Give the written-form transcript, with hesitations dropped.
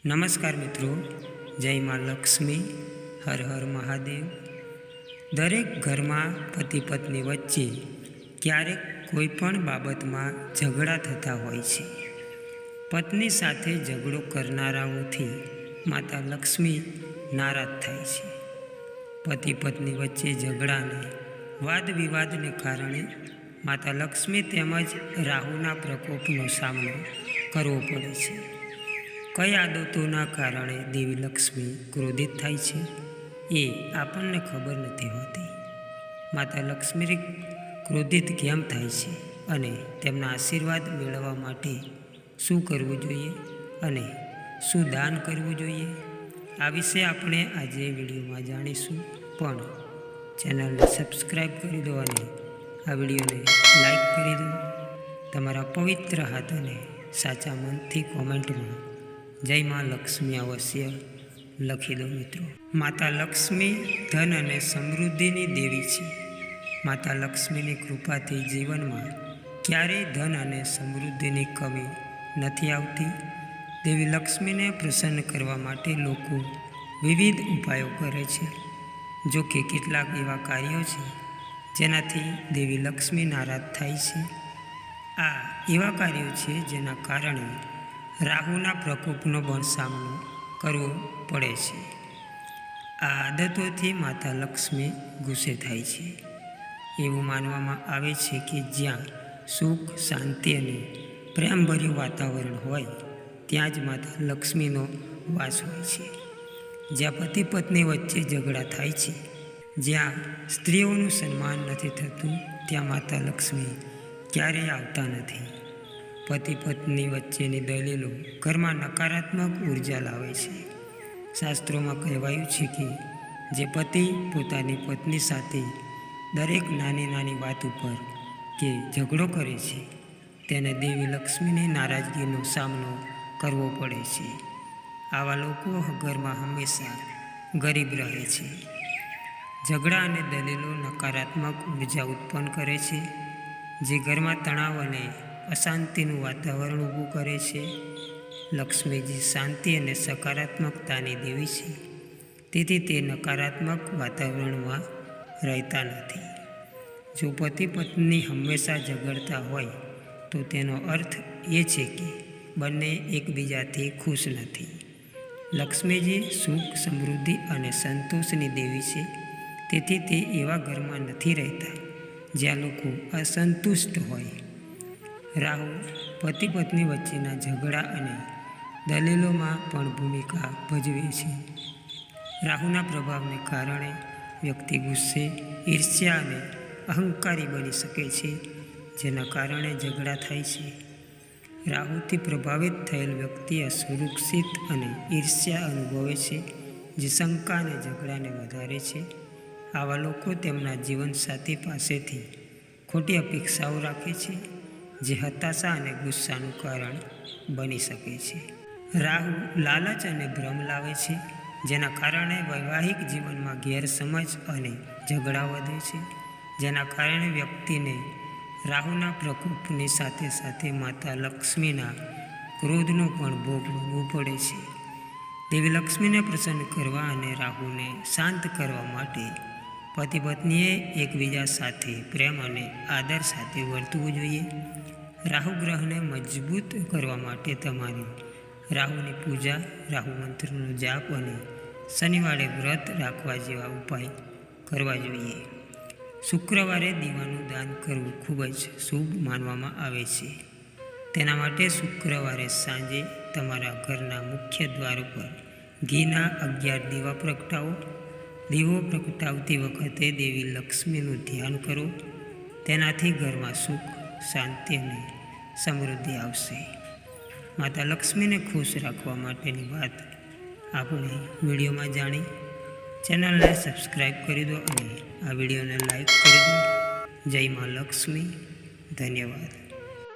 नमस्कार मित्रों, जय माँ लक्ष्मी, हर हर महादेव। दरेक घर में पति पत्नी वच्चे क्यारेक कोईपण बाबत में झगड़ा थता होय छे। पत्नी साथे झगड़ो करनाराओथी माता लक्ष्मी नाराज थाय छे। पति पत्नी वच्चे झगड़ा ने वाद विवाद ने कारणे माता लक्ष्मी तेमज राहुना प्रकोपनो सामनो करवो पड़े छे। कई आदतों कारणे देवी लक्ष्मी क्रोधित थाय छे ए आपणने खबर नथी होती। माता लक्ष्मी क्रोधित केम थाय छे अने तेमना आशीर्वाद मेळववा माटे शुं करवुं जोईए अने शुं दान करवुं जोईए, आ विषे आपणे आजे विडियोमां जाणीशुं। पण चेनलने सब्सक्राइब करी दो अने आ विडियोने लाइक करी दो। तमारा पवित्र हाथ अने साचा मनथी कॉमेंटमां जय माँ लक्ष्मी अवश्य लखी दो मित्रों। माता लक्ष्मी धन अने समृद्धिनी देवी छे। माता लक्ष्मीनी कृपाथी जीवन में क्यारेय धन अने समृद्धिनी कमी नथी आवती। देवी लक्ष्मीने प्रसन्न करवा माटे लोको विविध उपायो करे छे। जो कि केटलाक एवा कार्यो छे जेनाथी देवी लक्ष्मी नाराज थाय छे। आ एवा कार्यो छे जेना कारणे राहुना प्रकोपनो पण सामनो करवो पड़े छे। आ आदतोथी माता लक्ष्मी गुस्से थाय छे। एवुं मानवामां आवे छे कि ज्यां सुख शांति अने प्रेमभर्युं वातावरण होय त्यां ज माता लक्ष्मीनो वास होय छे। ज्यां पति पत्नी वच्चे झगड़ा थाय छे, ज्यां स्त्रीओनुं सन्मान नथी थतुं, त्यां माता लक्ष्मी क्यारेय आवता नथी। पति पत्नी वच्चेनी दलीलो घर में नकारात्मक ऊर्जा लावे छे। शास्त्रों में कहेवायुं छे कि जे पति पोतानी पत्नी साथे दरेक नानी नानी बात पर के झगड़ो करे छे तेने देवी लक्ष्मीनी नाराजगीनो सामनो करवो पड़े छे। आवा लोको घर में हमेशा गरीब रहे छे। झगड़ा अने दलीलो नकारात्मक ऊर्जा उत्पन्न करे छे, जे घर में तणाव अने अशांतिનું वातावरण ઊભું करे છે। લક્ષ્મીજી શાંતિ અને સકારાત્મકતાની દેવી છે, તેથી તે નકારાત્મક વાતાવરણમાં રહેતા નથી। જો પતિ પત્ની હંમેશા ઝઘડતા હોય તો તેનો અર્થ એ છે કે બંને એકબીજાથી ખુશ નથી। લક્ષ્મીજી સુખ સમૃદ્ધિ અને સંતોષની દેવી છે, તેથી તે એવા ઘરમાં નથી રહેતા જ્યાં લોકો અસંતુષ્ટ હોય। राहु पति पत्नी वच्चेना झगड़ा अने दलीलों में पण भूमिका भजवे छे। राहुना प्रभावने कारणे व्यक्ति गुस्से, ईर्ष्या अने अहंकारी बनी सके छे, जेना कारणे झगड़ा थाय छे। राहुथी प्रभावित थयेल व्यक्ति असुरक्षित अने ईर्ष्या अनुभवे छे, जे शंका अने झगड़ाने वधारे छे। आवा लोको तेमना जीवनसाथी पासेथी खोटी अपेक्षाओ राखे छे, जे हताशा अने गुस्सानुं कारण बनी सके छे। राहु लालच अने भ्रम लावे छे, जेना कारणे वैवाहिक जीवन में गैरसमझ अने झगड़ा वधे छे, जेना कारणे व्यक्तिने राहुना प्रकोपनी साथे साथे माता लक्ष्मीना क्रोधनो पण भोग बनवो पड़े छे। देवी लक्ष्मीने प्रसन्न करवा अने राहुने शांत करवा माटे पति पत्नीए एकबीजा साथे प्रेम अने आदर साथे वर्तवुं जोईए। राहु ग्रह ने मजबूत करवा माटे तमारे राहुनी पूजा, राहु मंत्रनो जाप अने शनिवारे व्रत राखवा जेवा उपाय करवा जोईए। शुक्रवारे दीवानुं दान करवुं खूब ज शुभ मानवामां आवे छे। तेना माटे शुक्रवारे सांजे तमारा घरना मुख्य द्वार पर घीना 11 दीवा प्रगटावो। दीवो प्रगटावती वखते देवी लक्ष्मीनुं ध्यान करो, तेनाथी घरमां सुख शांति अने समृद्धि आवशे। माता लक्ष्मी ने खुश राखवा माटेनी बात आपणे विडियो में जाणी। चेनल ने सब्सक्राइब करी दो अने आ विडियो ने लाइक करी दो। जय माँ लक्ष्मी। धन्यवाद।